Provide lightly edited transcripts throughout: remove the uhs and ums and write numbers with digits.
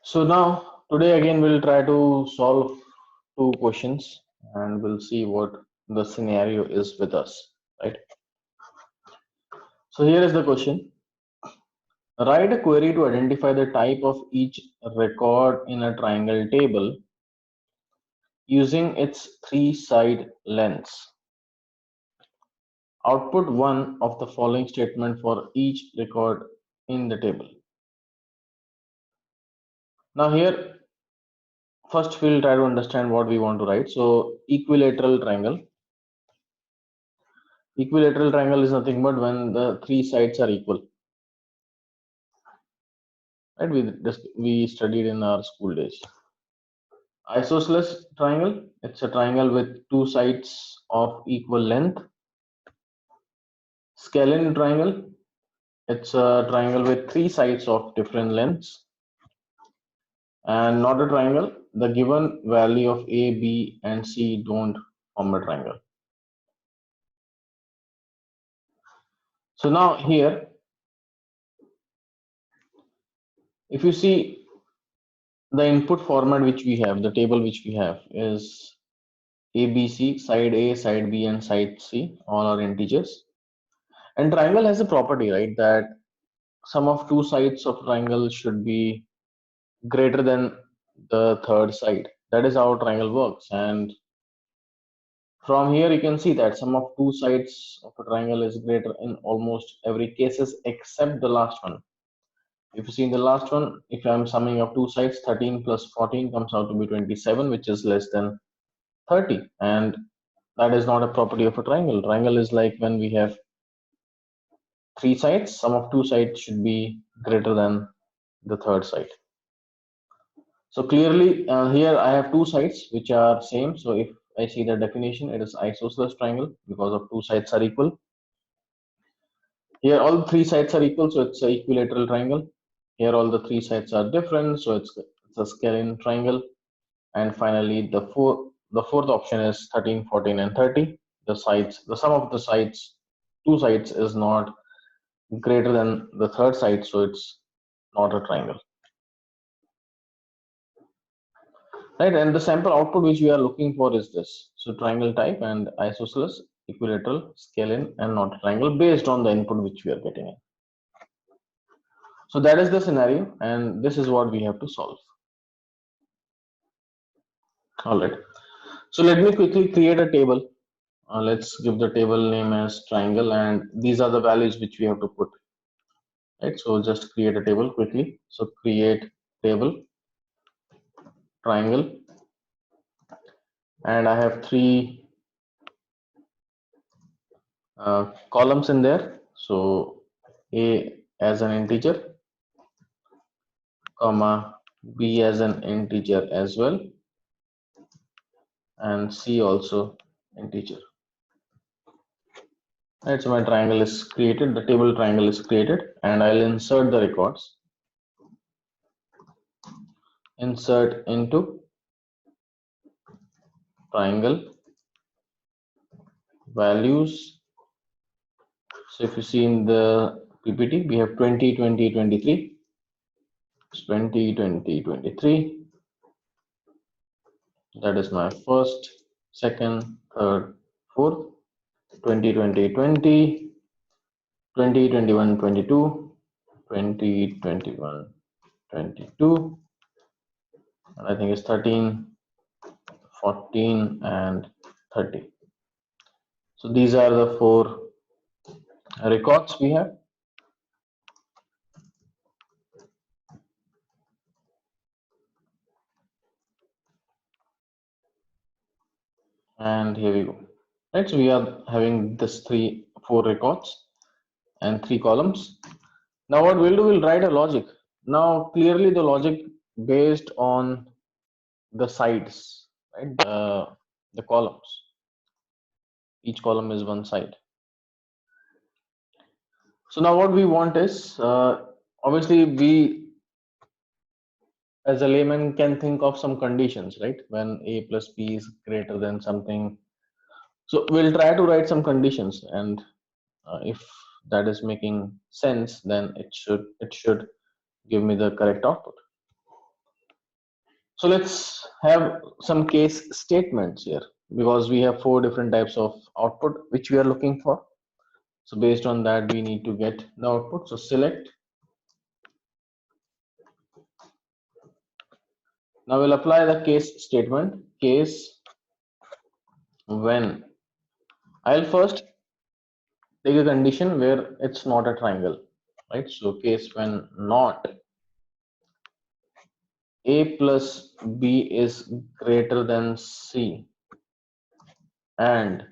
So now today again we'll try to solve two questions and we'll see what the scenario is with us, right? So here is the question. Write a query to identify the type of each record in a triangle table using its three-side lengths. Output one of the following statement for each record in the table. Now here first we'll try to understand what we want to write. So equilateral triangle. Equilateral triangle is nothing but when the three sides are equal. Right? We studied in our school days. Isosceles triangle. It's a triangle with two sides of equal length. Scalene triangle. It's a triangle with three sides of different lengths. And not a triangle. The given value of A, B, and C don't form a triangle. So now here, if you see the input format which we have, the table which we have is ABC, side A, side B, and side C, all are integers. And triangle has a property, right, that sum of two sides of triangle should be greater than the third side. That is how triangle works. And from here you can see that sum of two sides of a triangle is greater in almost every cases except the last one. If you see in the last one, if I'm summing of two sides, 13 plus 14 comes out to be 27, which is less than 30. And that is not a property of a triangle. Triangle is like when we have three sides, sum of two sides should be greater than the third side. So clearly here I have two sides which are same. So if I see the definition, it is isosceles triangle because of two sides are equal. Here all three sides are equal, so it's a equilateral triangle. Here all the three sides are different, so it's a scalene triangle. And finally the fourth option is 13, 14, and 30. The sum of the sides, two sides is not greater than the third side, so it's not a triangle. Right, and the sample output which we are looking for is this. So triangle type and isosceles, equilateral, scalene, and not a triangle based on the input which we are getting in. So that is the scenario, and this is what we have to solve. All right. So let me quickly create a table. Let's give the table name as triangle, and these are the values which we have to put. Right. So just create a table quickly. So create table triangle, and I have three columns in there. So A as an integer, comma B as an integer as well, and C also integer. Right, so my triangle is created, the table triangle is created, and I'll insert the records. Insert into triangle values. So if you see in the PPT, we have 20, 20, 23. 20, 20, 23. That is my first, second, third, fourth. 20, 20, 20. 20, 21, 22. 20, 21, 22. And I think it's 13, 14, and 30. So these are the four records we have. And here we go. Right, so we are having this four records and three columns. Now what we'll do, we'll write a logic. Now clearly the logic based on the sides, right? The columns. Each column is one side. So now what we want is, obviously we as a layman can think of some conditions, right? When A plus B is greater than something. So we'll try to write some conditions, and if that is making sense, then it should give me the correct output. So let's have some case statements here because we have 4 different types of output which we are looking for. So based on that, we need to get the output. So select. Now we'll apply the case statement. Case when. I'll first take a condition where it's not a triangle, right? So case when not a plus b is greater than c and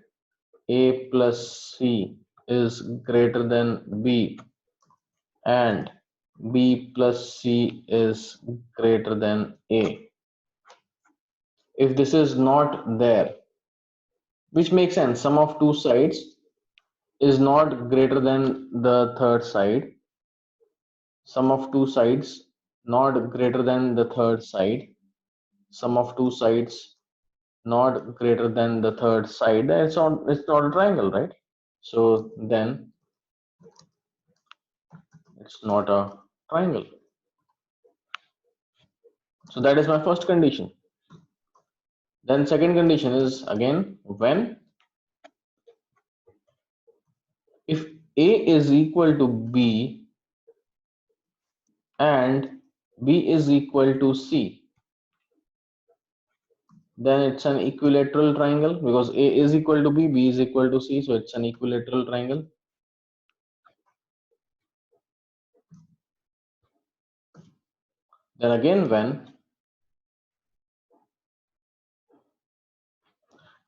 a plus c is greater than b and b plus c is greater than a. If this is not there, which makes sense, sum of two sides is not greater than the third side. Sum of two sides not greater than the third side. Sum of two sides not greater than the third side. It's not a triangle, right? So then it's not a triangle. So that is my first condition. Then second condition is again when if A is equal to B and B is equal to C, then it's an equilateral triangle because A is equal to B, B is equal to C, so it's an equilateral triangle. Then again when.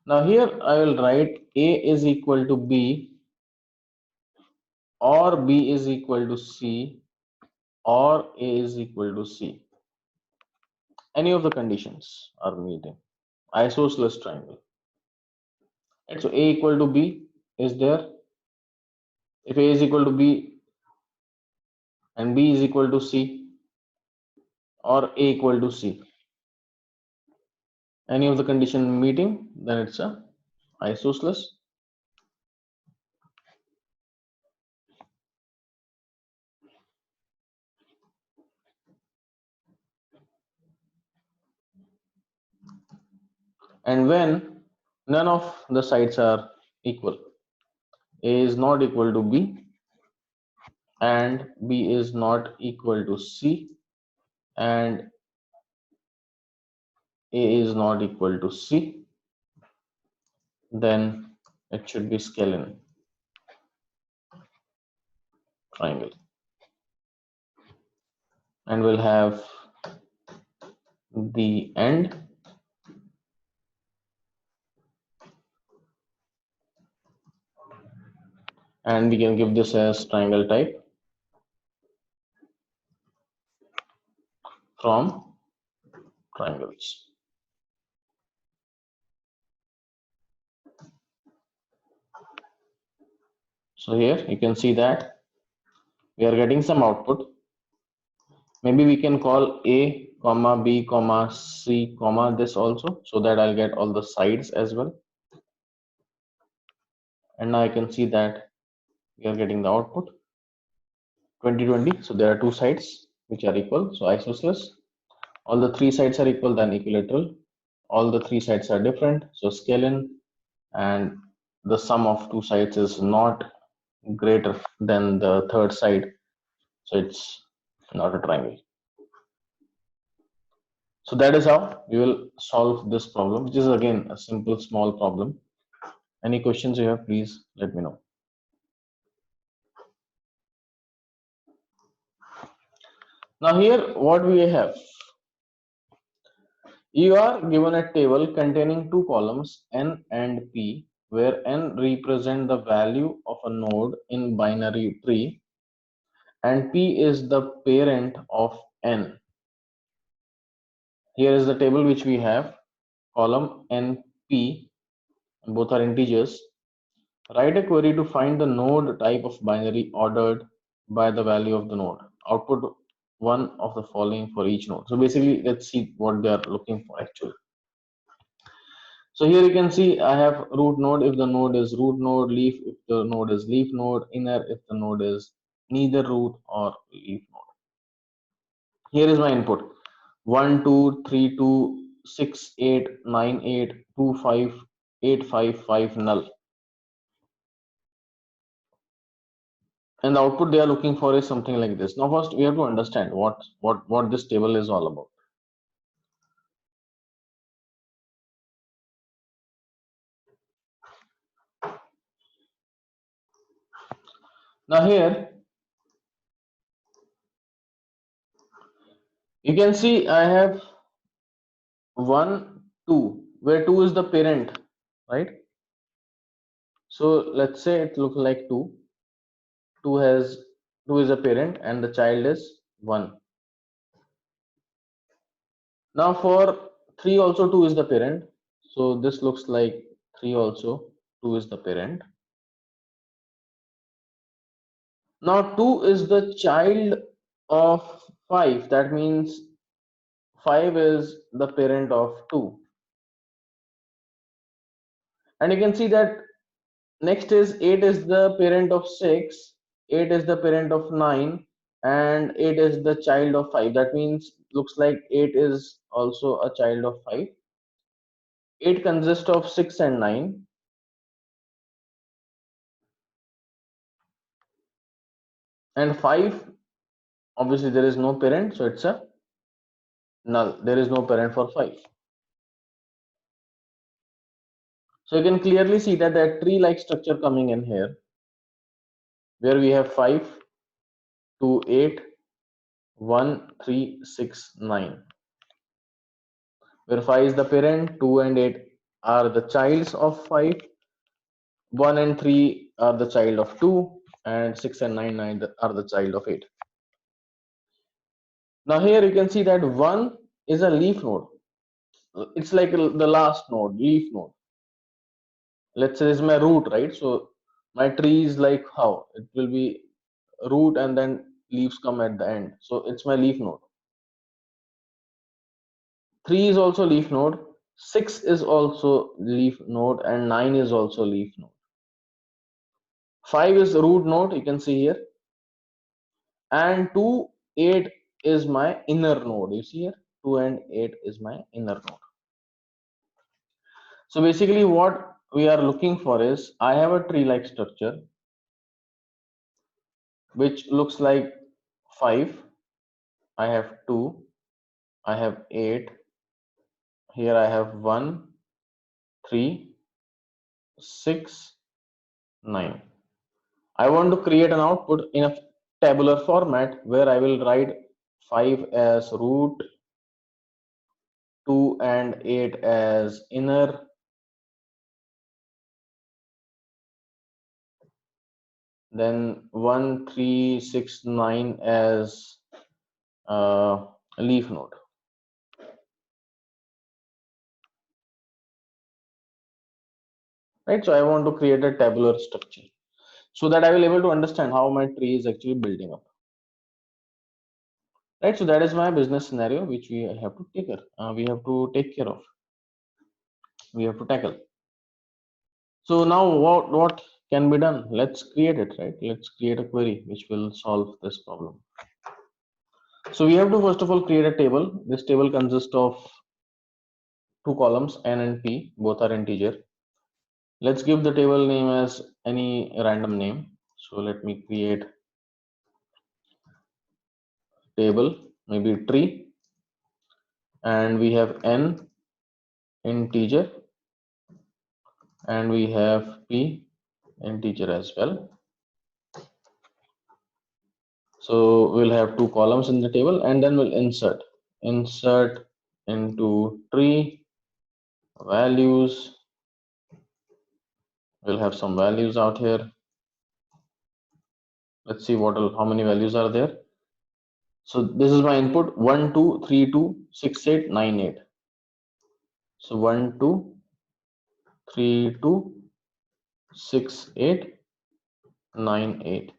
Now here I will write A is equal to B or B is equal to C or A is equal to C. Any of the conditions are meeting. Isosceles triangle. Right, so A equal to B is there. If A is equal to B and B is equal to C or A equal to C, any of the condition meeting, then it's a isosceles. And when none of the sides are equal, A is not equal to B and B is not equal to C and A is not equal to C, then it should be scalene triangle. And we'll have the end. And we can give this as triangle type from triangles. So here you can see that we are getting some output. Maybe we can call A comma B comma C comma this also, so that I'll get all the sides as well. And now I can see that we are getting the output 2020. So there are two sides which are equal, so isosceles. All the three sides are equal, then equilateral. All the three sides are different, so scalene. And the sum of two sides is not greater than the third side, so it's not a triangle. So that is how we will solve this problem, which is again a simple small problem. Any questions you have, please let me know. Now here what we have, you are given a table containing two columns n and p, where n represent the value of a node in binary tree and p is the parent of n. Here is the table which we have, column n p, both are integers. Write a query to find the node type of binary ordered by the value of the node. Output one of the following for each node. So basically, let's see what they are looking for actually. So here you can see I have root node if the node is root node, leaf if the node is leaf node, inner if the node is neither root or leaf node. Here is my input 1 2 3 2 6 8 9 8 2 5 8 5 5 null, and the output they are looking for is something like this. Now first we have to understand what this table is all about. Now here you can see I have 1 2, where 2 is the parent, right? So let's say it looks like 2. 2 is a parent and the child is 1. Now for 3 also 2 is the parent. So this looks like 3 also 2 is the parent. Now 2 is the child of 5. That means 5 is the parent of 2. And you can see that next is 8 is the parent of 6, 8 is the parent of 9, and 8 is the child of 5. That means looks like 8 is also a child of 5. 8 consists of 6 and 9. And 5, obviously there is no parent, so it's a null. There is no parent for 5. So you can clearly see that that tree like structure coming in here, where we have 5, 2, 8, 1, 3, 6, 9. Where 5 is the parent, 2 and 8 are the childs of 5, 1 and 3 are the child of 2, and 6 and 9 are the child of 8. Now here you can see that 1 is a leaf node. It's like the last node, leaf node. Let's say this is my root, right? So my tree is like how? It will be root and then leaves come at the end. So it's my leaf node. 3 is also leaf node, 6 is also leaf node, and 9 is also leaf node. 5 is root node, you can see here, and 2, 8 is my inner node. You see here, 2 and 8 is my inner node. So basically what we are looking for is, I have a tree like structure which looks like 5, I have 2, I have 8, here I have 1, 3, 6, 9. I want to create an output in a tabular format where I will write 5 as root, 2 and 8 as inner, then 1, 3, 6, 9 as leaf node. Right, so I want to create a tabular structure so that I will able to understand how my tree is actually building up. Right, so that is my business scenario which we have to take care. We have to take care of. We have to tackle. So now what can be done? Let's create it, right? Let's create a query which will solve this problem. So we have to first of all create a table. This table consists of two columns, n and p, both are integer. Let's give the table name as any random name. So let me create table, maybe tree, and we have n integer, and we have p integer as well. So we'll have two columns in the table, and then we'll insert into tree values. We'll have some values out here. Let's see how many values are there. So this is my input 1 2 3 2 6 8 9 8. So 1 2 3 2 6 8 9 8.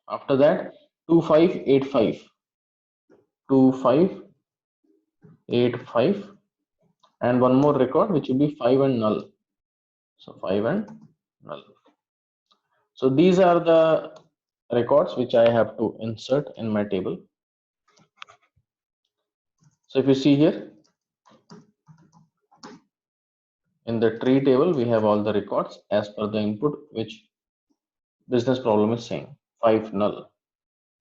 After that 2 5 8 5, 2 5 8 5, and one more record which will be 5 and null. So 5 and null. So these are the records which I have to insert in my table. So if you see here in the tree table, we have all the records as per the input which business problem is saying, 5 null,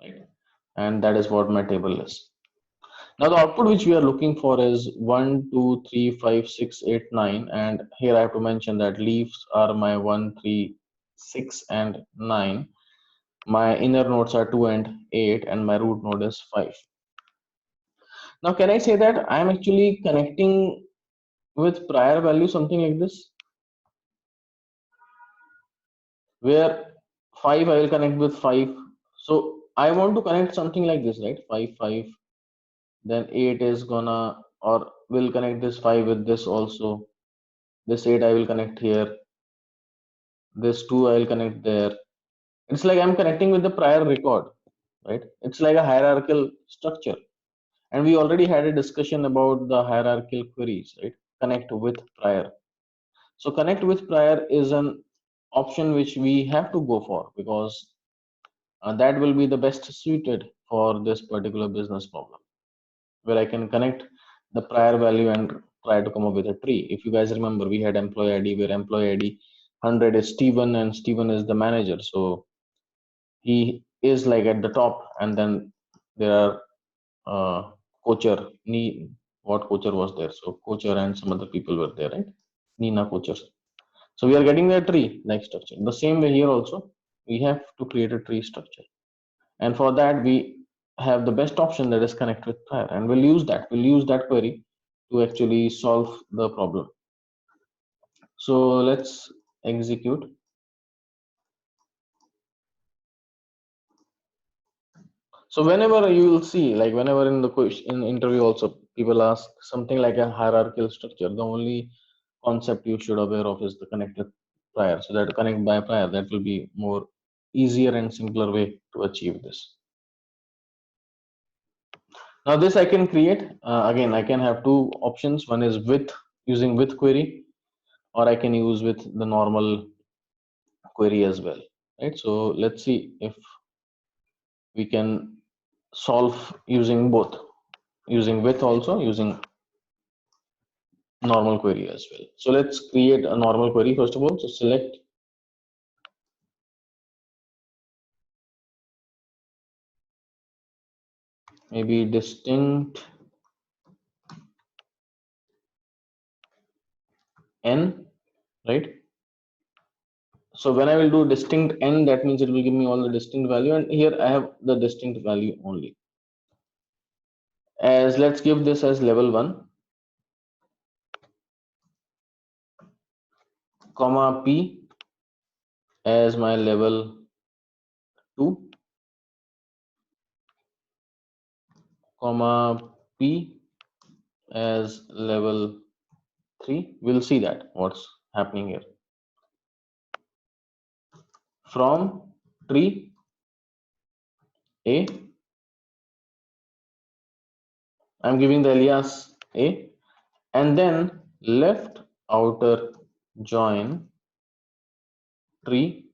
right? And that is what my table is. Now the output which we are looking for is 1, 2, 3, 5, 6, 8, 9, and here I have to mention that leaves are my 1, 3, 6, and 9. My inner nodes are 2 and 8, and my root node is 5. Now can I say that I am actually connecting with prior value, something like this, where 5 I will connect with 5. So I want to connect something like this, right? 5, 5, then 8 is gonna, or will connect this 5 with this also. This 8 I will connect here. This 2 I will connect there. It's like I'm connecting with the prior record, right? It's like a hierarchical structure. And we already had a discussion about the hierarchical queries, right? Connect with prior. So connect with prior is an option which we have to go for, because that will be the best suited for this particular business problem, where I can connect the prior value and try to come up with a tree. If you guys remember, we had employee ID, where employee ID 100 is Steven, and Steven is the manager. So he is like at the top, and then there are Kocher, what Kocher was there? So Kocher and some other people were there, right? Nina Kocher. So we are getting a tree like structure. The same way here also, we have to create a tree structure. And for that, we have the best option, that is connect with prior. And we'll use that. We'll use that query to actually solve the problem. So let's execute. So whenever you will see, like whenever in the question, in interview also, people ask something like a hierarchical structure, the only concept you should aware of is the connected prior. So that connect by prior, that will be more easier and simpler way to achieve this. Now this I can create, again, I can have two options. One is with, using with query, or I can use with the normal query as well, right? So let's see if we can solve using both, using with also, using normal query as well. So let's create a normal query first of all. So select maybe distinct n, right? So when I will do distinct n, that means it will give me all the distinct value, and here I have the distinct value only. As let's give this as level 1, comma p as my level 2, comma p as level 3. We'll see that what's happening here. From tree A, I'm giving the alias A, and then left outer join tree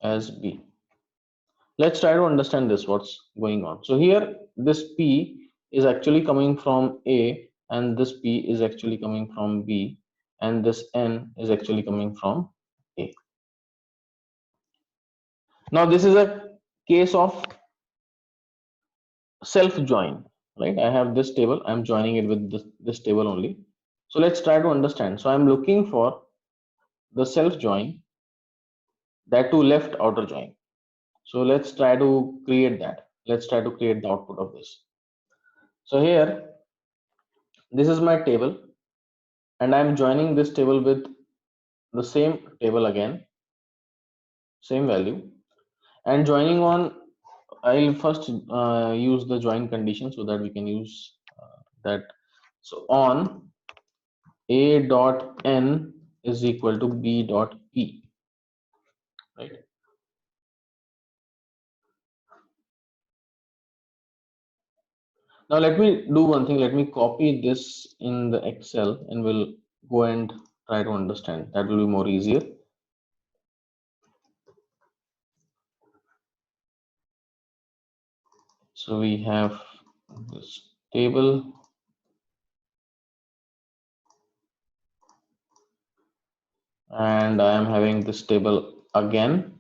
as B. Let's try to understand this, what's going on. So here this P is actually coming from A, and this P is actually coming from B, and this N is actually coming from A. Now this is a case of self join, right? I have this table, I'm joining it with this table only. So let's try to understand. So I'm looking for the self join, that to left outer join. So let's try to create that. Let's try to create the output of this. So here, this is my table, and I'm joining this table with the same table again, same value, and joining on, I'll first use the join condition so that we can use that. So on a dot n is equal to b dot p, right? Now let me do one thing. Let me copy this in the Excel, and we'll go and try to understand. That will be more easier. So we have this table, and I am having this table again.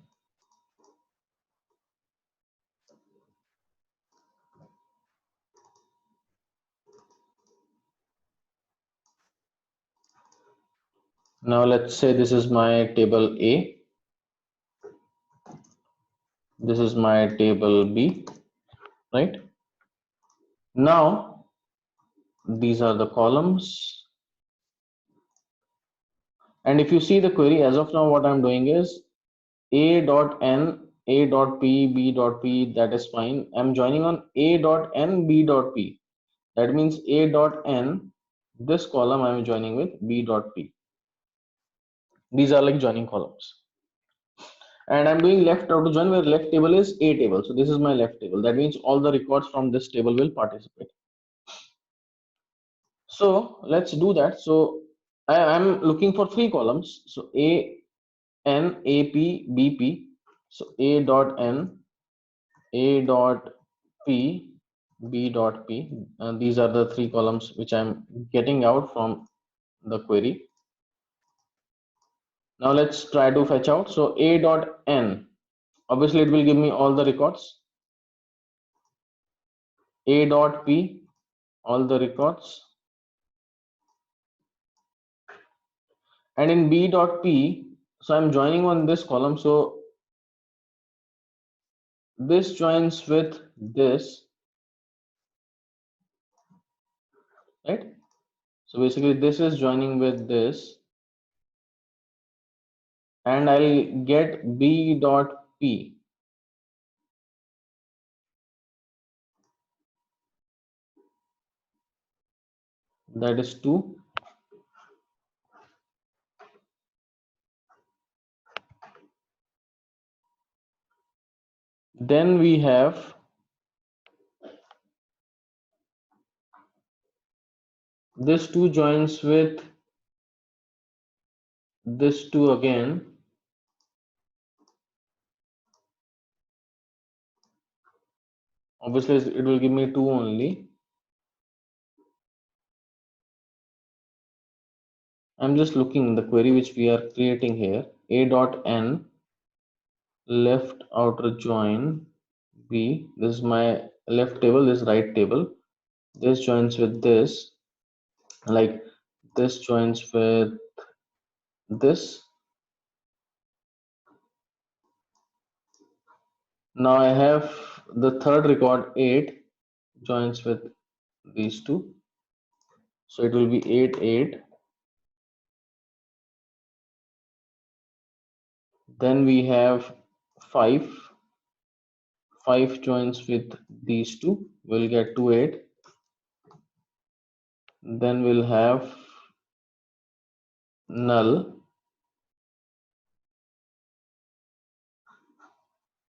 Now let's say this is my table A, this is my table B, right? Now these are the columns, and if you see the query as of now, what I'm doing is A dot N, A dot P, B dot P, that is fine. I'm joining on A dot N, B dot P. That means A dot N, this column I'm joining with B dot P. These are like joining columns. And I'm doing left outer join where left table is A table. So this is my left table. That means all the records from this table will participate. So let's do that. So I'm looking for three columns. So A, N, A, P, B, P. So A dot N, A dot P, B dot P. And these are the three columns which I'm getting out from the query. Now let's try to fetch out. So A dot N, obviously it will give me all the records. A dot P, all the records. And in B dot P, so I'm joining on this column. So this joins with this, right? So basically this is joining with this, and I'll get B dot P. That is 2. Then we have this 2 joins with this 2 again. Obviously it will give me 2 only. I'm just looking the query which we are creating here. A dot N, left outer join B. This is my left table, this right table. This joins with this, like this joins with this. Now I have the third record 8 joins with these two. So it will be 8, 8. Then we have 5. 5 joins with these two. We'll get 2, 8. Then we'll have null.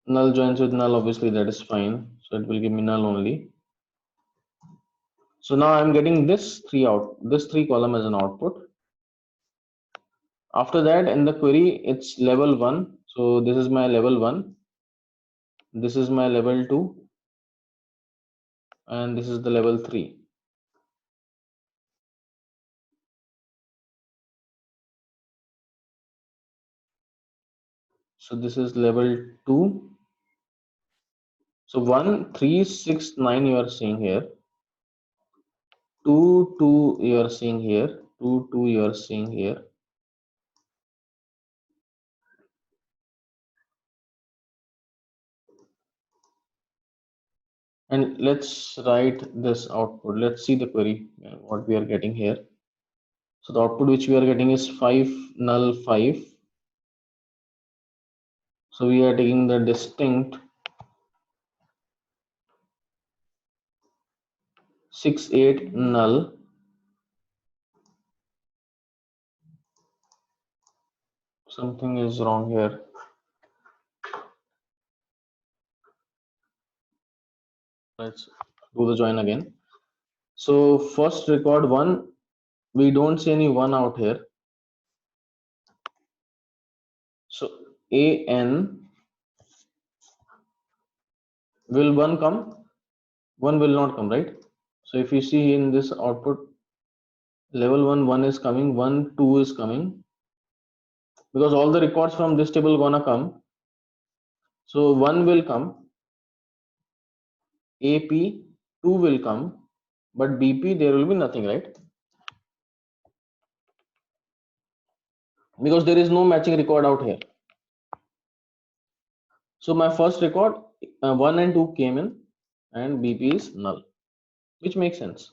Null joins with null, obviously that is fine. So it will give me null only. So now I'm getting this three column as an output. After that in the query, it's level 1. So this is my level 1. This is my level 2. And this is the level 3. So this is level 2. So 1, 3, 6, 9 you are seeing here. 2, 2 you are seeing here. 2, 2 you are seeing here. And let's write this output. Let's see the query, what we are getting here. So the output which we are getting is 5 null 5. So we are taking the distinct 6, 8 null. Something is wrong here. Let's do the join again. So first record 1, we don't see any 1 out here. So AN, will 1 come? 1 will not come, right? So if you see in this output, level 1, 1 is coming, 1, 2 is coming. because all the records from this table gonna come. So 1 will come, AP, 2 will come, but BP there will be nothing, right? Because there is no matching record out here. So my first record 1 and 2 came in and BP is null, which makes sense.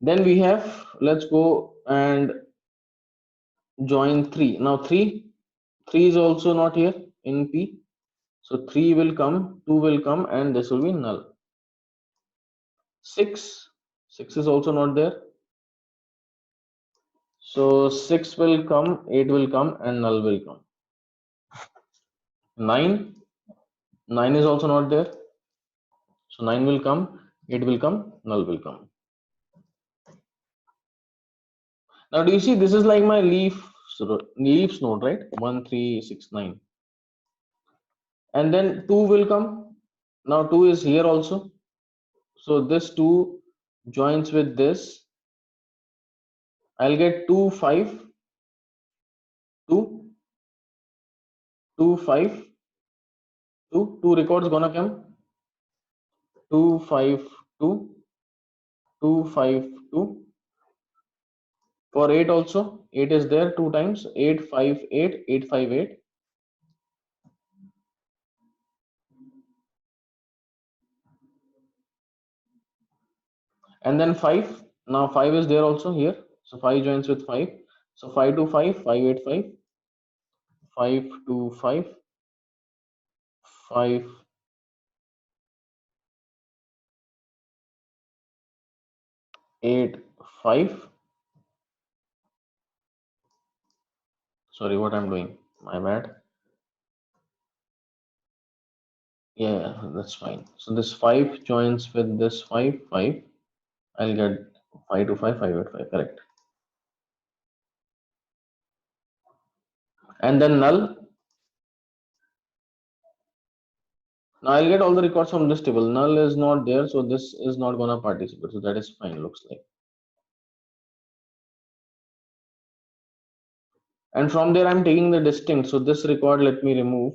Then we have, let's go and join 3. Now 3 is also not here in P. So 3 will come, 2 will come, and this will be null. 6 is also not there. So 6 will come, 8 will come, and null will come. 9 is also not there. So 9 will come, 8 will come, null will come. Now do you see this is like my leaves node, right? 1, 3, 6, 9. And then 2 will come. Now 2 is here also. So this 2 joins with this. I'll get 2, 5, 2, 2, 5, 2. 2 records gonna come. 2, 5, 2, 2, 5, 2. For 8 also, 8 is there 2 times. 8, 5, 8, 8, 5, 8. And then 5. Now 5 is there also here. So 5 joins with 5. So 5 to 5, 5, 8, 5. 5 to 5, 5, 8, 5. Sorry, what I'm doing? My bad. Yeah, that's fine. So this 5 joins with this 5, 5. I'll get 5 to 5, 5, 8, 5. Correct. And then null. Now I'll get all the records from this table. Null is not there, so this is not gonna participate. So that is fine, looks like. And from there I'm taking the distinct. So this record let me remove.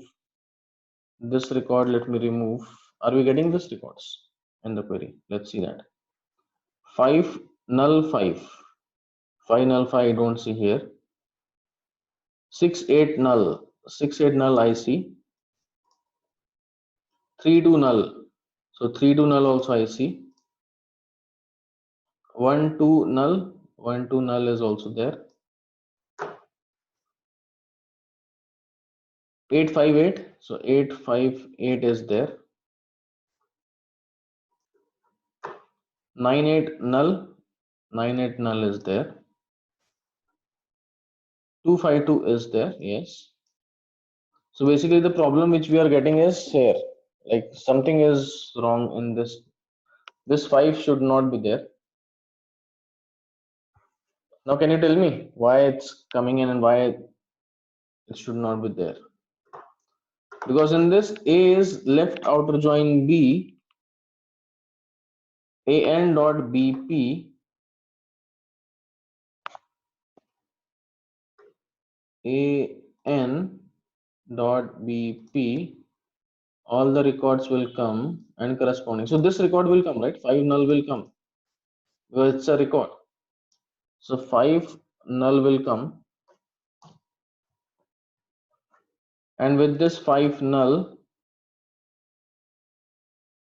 This record let me remove. Are we getting this records in the query? Let's see that. 5 null 5. 5 null 5 I don't see here. 6 8 null. 6 8 null I see. 3 2 null. So 3 2 null also I see. 1 2 null. 1 2 null is also there. 8 5 8. So 8 5 8 is there. 9 8 null. 9 8 null is there. 2 5 2 is there. Yes. So basically the problem which we are getting is here. Like something is wrong in this. This 5 should not be there. Now can you tell me why it's coming in and why it should not be there? Because in this A is left outer join B, AN dot BP, AN dot BP, all the records will come and corresponding. So this record will come, right? 5 null will come because it's a record. So 5 null will come, and with this 5 null,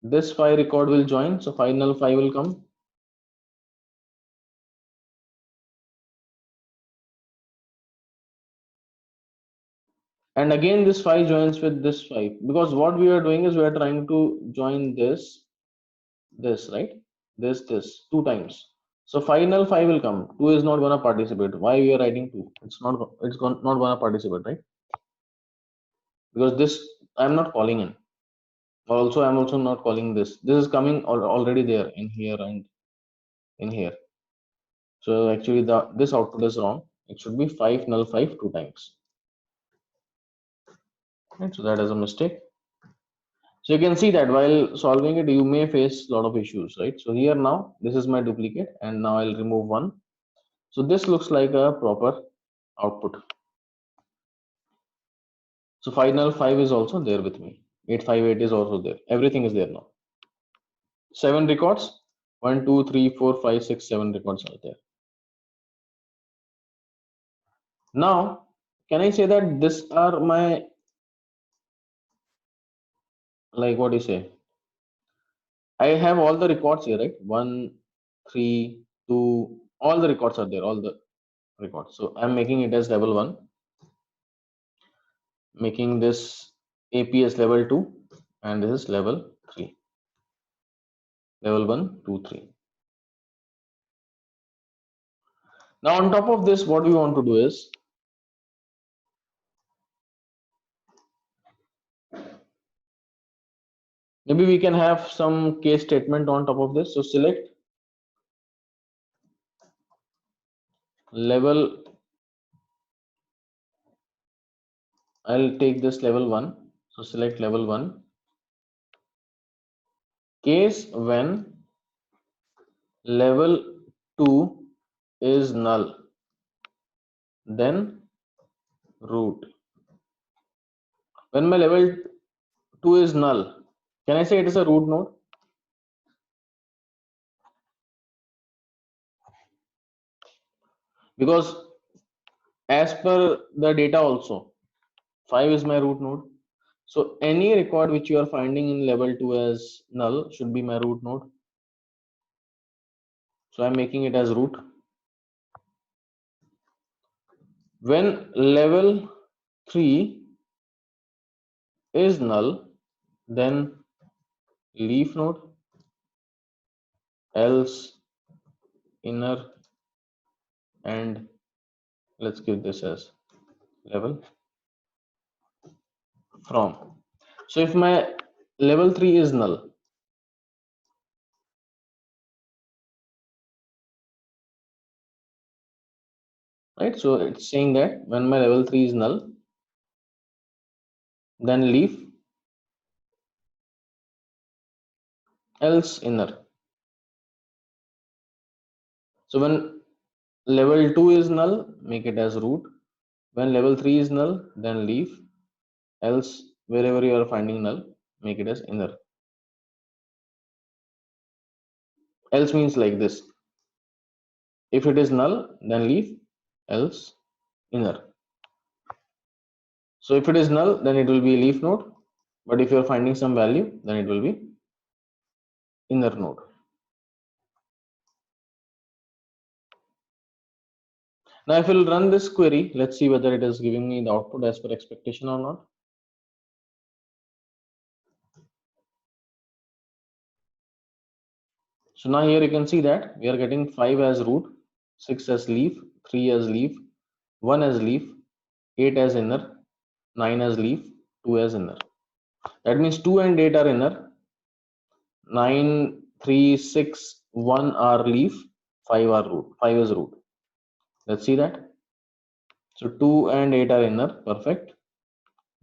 this 5 record will join. So 5 null 5 will come. And again this 5 joins with this 5, because what we are doing is we are trying to join this right, this 2 times. So 5 null 5 will come. 2 is not gonna participate. Why we are writing 2? Not gonna participate, right? Because this I'm not calling in. Also I'm also not calling this. This is coming already there in here and in here. So actually this output is wrong. It should be 5 null 5 2 times. Right, so that is a mistake. So you can see that while solving it, you may face a lot of issues, right? So here now, this is my duplicate, and now I'll remove one. So this looks like a proper output. So final 5 is also there with me. 858 is also there. Everything is there now. 7 records. 1, 2, 3, 4, 5, 6, 7 records are there. Now, can I say that this are my, like what do you say? I have all the records here, right? 1, 3, 2, all the records are there, all the records. So I'm making it as level 1, making this AP as level 2, and this is level 3. Level 1, 2, 3. Now on top of this, what we want to do is, maybe we can have some case statement on top of this. So select level, I'll take this level 1. So select level 1. Case when level 2 is null, then root. When my level 2 is null, can I say it is a root node? Because as per the data also, 5 is my root node. So any record which you are finding in level 2 as null should be my root node. So I'm making it as root. When level 3 is null, then leaf node, else inner, and let's give this as level from. So if my level 3 is null, right? So it's saying that when my level 3 is null, then leaf, else inner. So when level 2 is null, make it as root. When level 3 is null, then leaf, else wherever you are finding null, make it as inner. Else means like this. If it is null, then leaf, else inner. So if it is null, then it will be leaf node. But if you are finding some value, then it will be inner node. Now if we'll run this query, let's see whether it is giving me the output as per expectation or not. So now here you can see that we are getting 5 as root, 6 as leaf, 3 as leaf, 1 as leaf, 8 as inner, 9 as leaf, 2 as inner. That means 2 and 8 are inner, 9, 3, 6, 1 are leaf, 5 are root, 5 is root. Let's see that. So 2 and 8 are inner, perfect.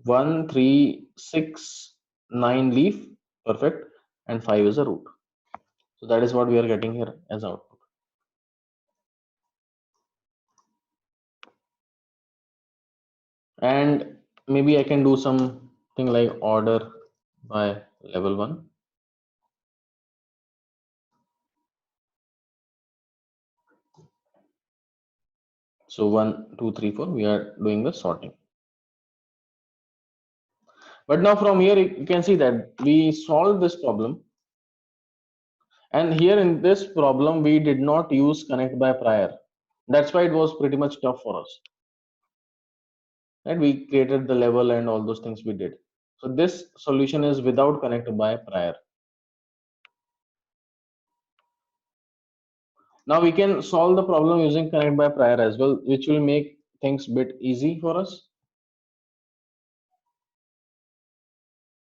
1, 3, 6, 9 leaf, perfect, and 5 is a root. So that is what we are getting here as output. And maybe I can do something like order by level 1. So 1, 2, 3, 4, we are doing the sorting. But now from here you can see that we solved this problem. And here in this problem, we did not use connect by prior. That's why it was pretty much tough for us. And we created the level and all those things we did. So this solution is without connect by prior. Now we can solve the problem using connect by prior as well, which will make things bit easy for us.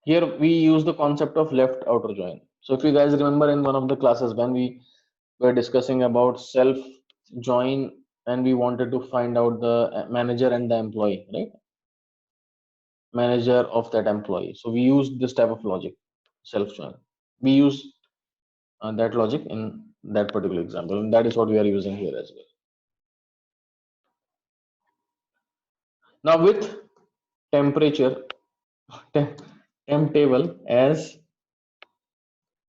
Here we use the concept of left outer join. So if you guys remember in one of the classes when we were discussing about self join and we wanted to find out the manager and the employee, right? Manager of that employee. So we use this type of logic, self join. We use that logic in that particular example, and that is what we are using here as well. Now with temperature temp table as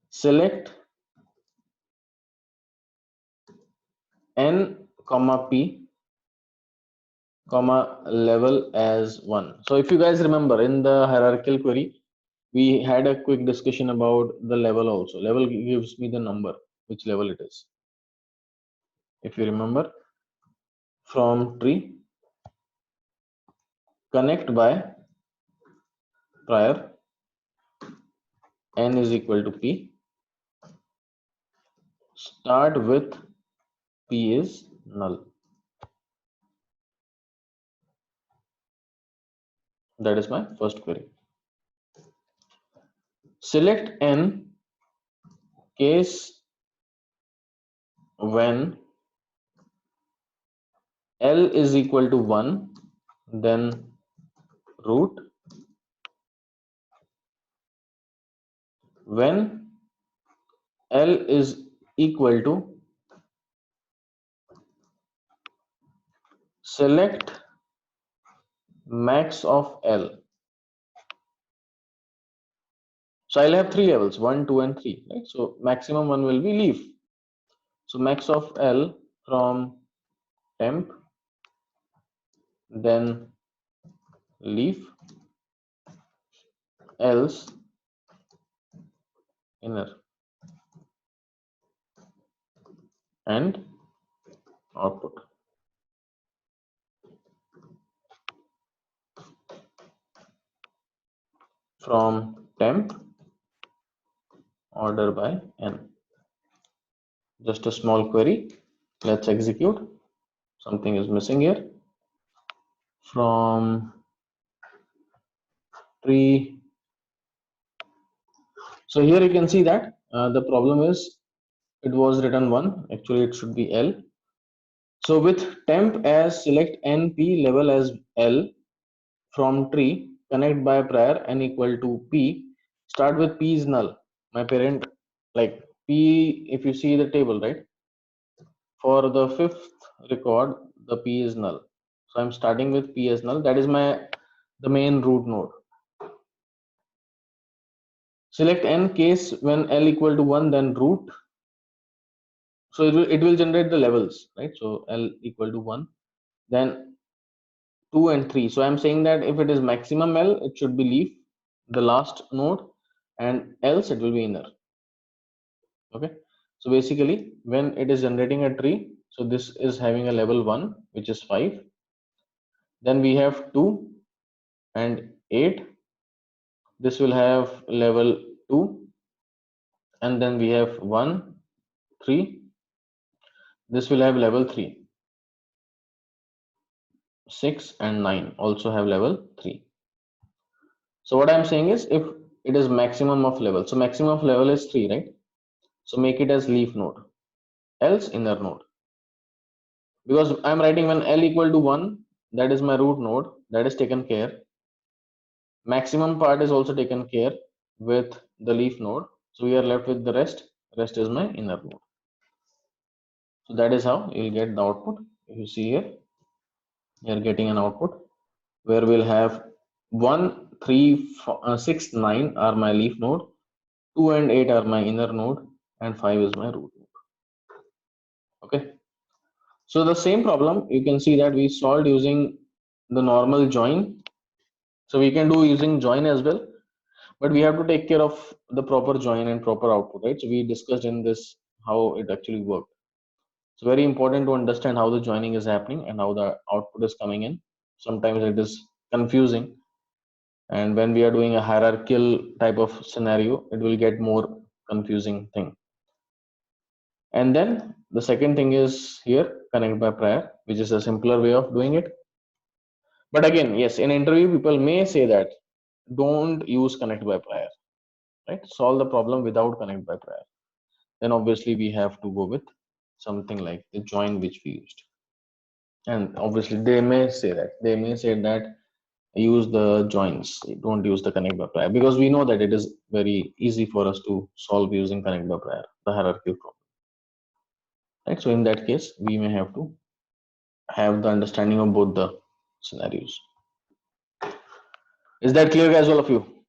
select n comma p comma level as 1. So if you guys remember, in the hierarchical query we had a quick discussion about the level also. Level gives me the number, which level it is. If you remember, from tree connect by prior n is equal to p, start with p is null. That is my first query. Select n case when L is equal to 1, then root. When L is equal to, select max of L. So I'll have three levels, 1, 2, and 3, right? So maximum one will be leaf. So max of L from temp, then leaf, else inner, and output. From temp, order by n. Just a small query. Let's execute. Something is missing here. From tree. So here you can see that the problem is it was written 1. Actually, it should be L. So with temp as select np level as L, from tree connect by prior n equal to p, start with p is null. My parent, like p, if you see the table, right, for the fifth record the p is null. So I'm starting with p as null. That is the main root node. Select n case when L equal to 1, then root. So it will generate the levels, right? So L equal to 1, then 2 and 3. So I'm saying that if it is maximum L, it should be leaf, the last node, and else it will be inner. Okay. So basically when it is generating a tree, so this is having a level 1, which is 5. Then we have 2 and 8. This will have level 2. And then we have 1, 3. This will have level 3. 6 and 9 also have level 3. So what I'm saying is, if it is maximum of level, so maximum of level is 3, right? So make it as leaf node, else inner node. Because I'm writing when L equal to 1, that is my root node, that is taken care. Maximum part is also taken care with the leaf node. So we are left with the rest. Rest is my inner node. So that is how you'll get the output. If you see here, you're getting an output where we'll have 1, 3, 4, 6, 9 are my leaf node, 2 and 8 are my inner node, and 5 is my root node. Okay. So the same problem you can see that we solved using the normal join. So we can do using join as well, but we have to take care of the proper join and proper output, right? So we discussed in this how it actually worked. It's very important to understand how the joining is happening and how the output is coming in. Sometimes it is confusing, and when we are doing a hierarchical type of scenario, it will get more confusing thing. And then the second thing is here connect by prior, which is a simpler way of doing it. But again, yes, in interview people may say that don't use connect by prior, right? Solve the problem without connect by prior. Then obviously we have to go with something like the join which we used. And obviously they may say that use the joins, don't use the connect by prior, because we know that it is very easy for us to solve using connect by prior, the hierarchical problem, right? So in that case we may have to have the understanding of both the scenarios. Is that clear, guys, all of you?